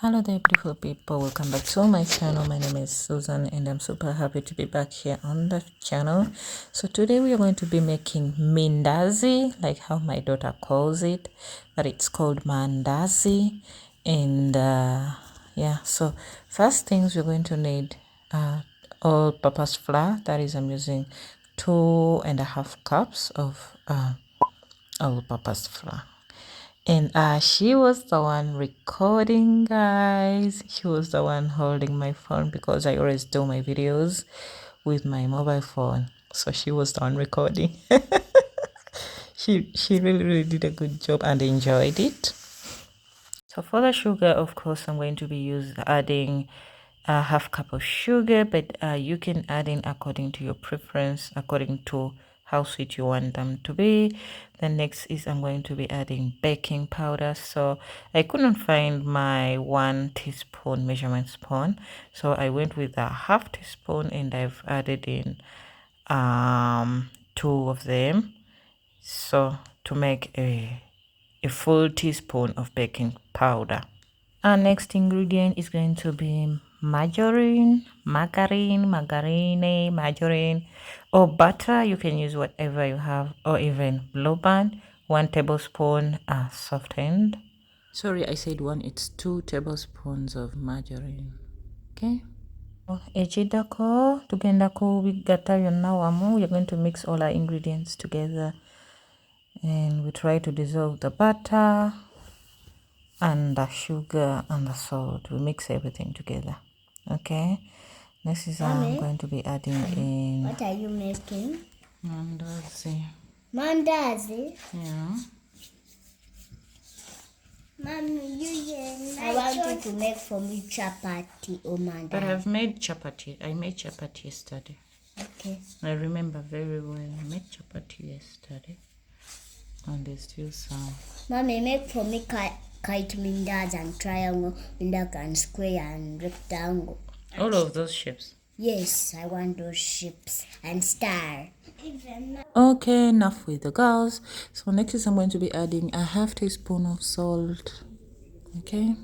Hello there, beautiful people. Welcome back to my channel. My name is Susan and I'm super happy to be back here on the channel. So today we are going to be making Mandazi, like how my daughter calls it, but it's called Mandazi. And yeah, so first things we're going to need all-purpose flour. That is, I'm using 2.5 cups of all-purpose flour. And she was the one recording, guys. She was the one holding my phone because I always do my videos with my mobile phone. So she was the one recording. She really did a good job and enjoyed it. So for the sugar, of course, I'm going to be adding a half cup of sugar, but you can add in according to your preference, according to how sweet you want them to be. Then next is I'm going to be adding baking powder. So I couldn't find my 1 teaspoon measurement spoon, so I went with a half teaspoon and I've added in 2 of them, so to make a full teaspoon of baking powder. Our next ingredient is going to be margarine, or butter. You can use whatever you have, or even Blue Band. 1 tablespoon softened. Sorry, I said 1. It's 2 tablespoons of margarine. Okay. Ejidako tugenda kubigatta byonna wamu. We're going to mix all our ingredients together, and we try to dissolve the butter and the sugar and the salt. We mix everything together. Okay, next is I'm going to be adding in. What are you making? Mandazi. Mandazi? Yeah. Mommy, I want you to make for me chapati or mandazi. But I've made chapati. I made chapati yesterday. Okay. I remember very well. I made chapati yesterday. And there's still some. Mommy, make for me kite mandazi and triangle, mandazi and square and rectangle. All of those shapes. Yes, I want those shapes and star. Okay, enough with the girls. So next is I'm going to be adding a half teaspoon of salt. Okay.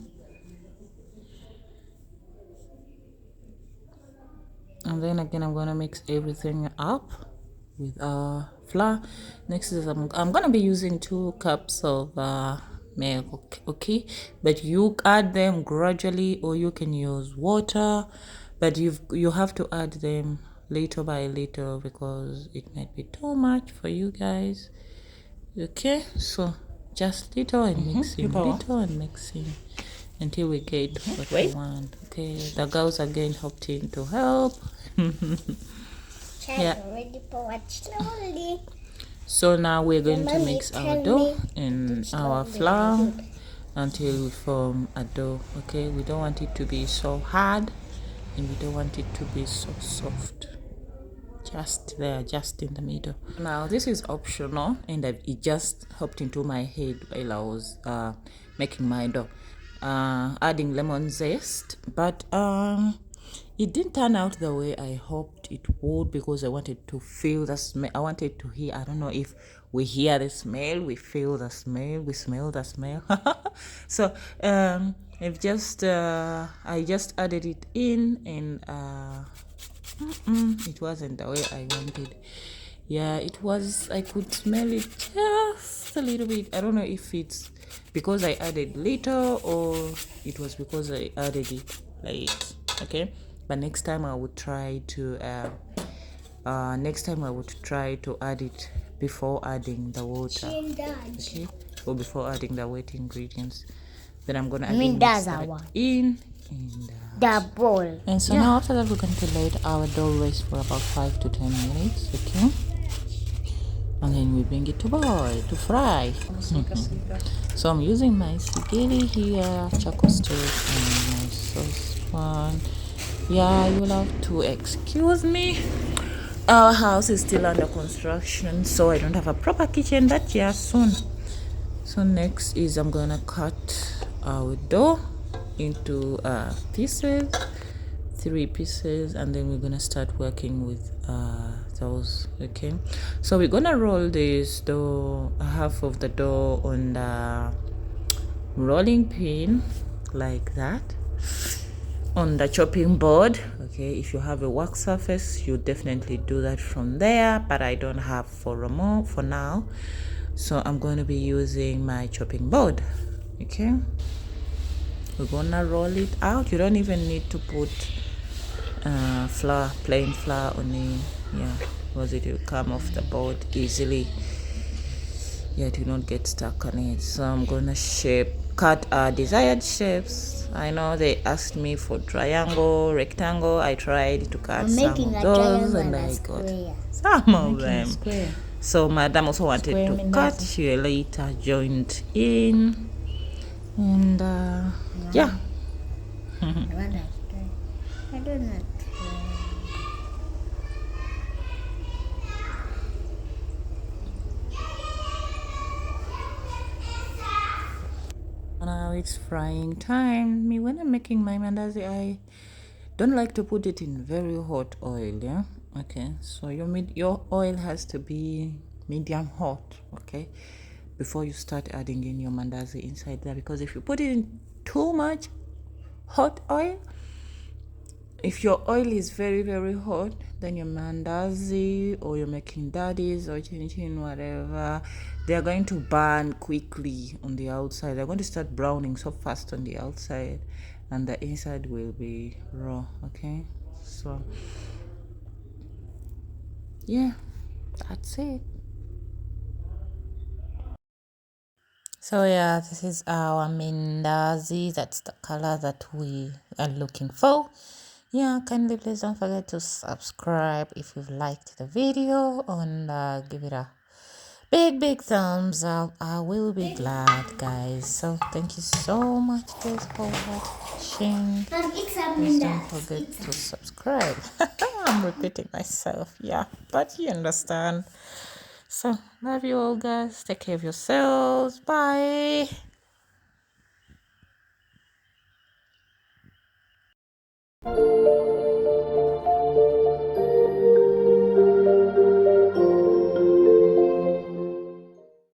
And then again, I'm going to mix everything up with our flour. Next is I'm going to be using 2 cups of milk, okay? But you add them gradually, or you can use water, but you have to add them little by little because it might be too much for you guys. Okay, so just little and mixing, little and mixing until we get what we want. Okay, the girls again hopped in to help. Yeah. Slowly. So now we're going to mix our dough and our flour until we form a dough. Okay, we don't want it to be so hard and we don't want it to be so soft. Just there, just in the middle. Now this is optional, and it just hopped into my head while I was making my dough. Adding lemon zest, but it didn't turn out the way I hoped it would because I wanted to feel the smell. I wanted to hear. I don't know if we hear the smell, we feel the smell, we smell the smell. So I just added it in, and it wasn't the way I wanted. Yeah, it was. I could smell it just a little bit. I don't know if it's because I added little or it was because I added it late. Okay, but next time I would try to add it before adding the water. Okay, or before adding the wet ingredients. Then I'm gonna mix that in the bowl. And so now after that, we're going to let our dough rest for about 5 to 10 minutes. Okay, and then we bring it to boil to fry. So I'm using my sigili here, charcoal stick, and my saucepan. Yeah, you'll have to excuse me. Our house is still under construction, so I don't have a proper kitchen, but yeah, soon. So next is I'm gonna cut our dough into pieces, 3 pieces, and then we're gonna start working with those. Okay, so we're gonna roll this dough, half of the dough on the rolling pin like that on the chopping board. Okay, if you have a work surface, you definitely do that from there, but I don't have for now, so I'm going to be using my chopping board. Okay, we're gonna roll it out. You don't even need to put plain flour on it, yeah, because it will come off the board easily. Yeah, do not get stuck on it. So I'm gonna cut our desired shapes. I know they asked me for triangle, rectangle. I tried to cut some of those and I got some of them. Square. So madam also wanted square to cut. She later joined in, and yeah. I don't know. Now it's frying time. Me, when I'm making my mandazi, I don't like to put it in very hot oil. Yeah, okay. So your oil has to be medium hot. Okay, before you start adding in your mandazi inside there, because if you put it in too much hot oil, if your oil is very very hot, then your mandazi, or you're making daddies or chin whatever, they are going to burn quickly on the outside. They're going to start browning so fast on the outside, and the inside will be raw. Okay, so yeah, that's it. So yeah, this is our Mandazi. That's the color that we are looking for. Yeah, kindly please don't forget to subscribe if you've liked the video, and give it a big thumbs up. I will be glad, guys. So thank you so much guys for watching. Please don't forget to subscribe. I'm repeating myself, yeah, but you understand. So love you all guys, take care of yourselves, bye.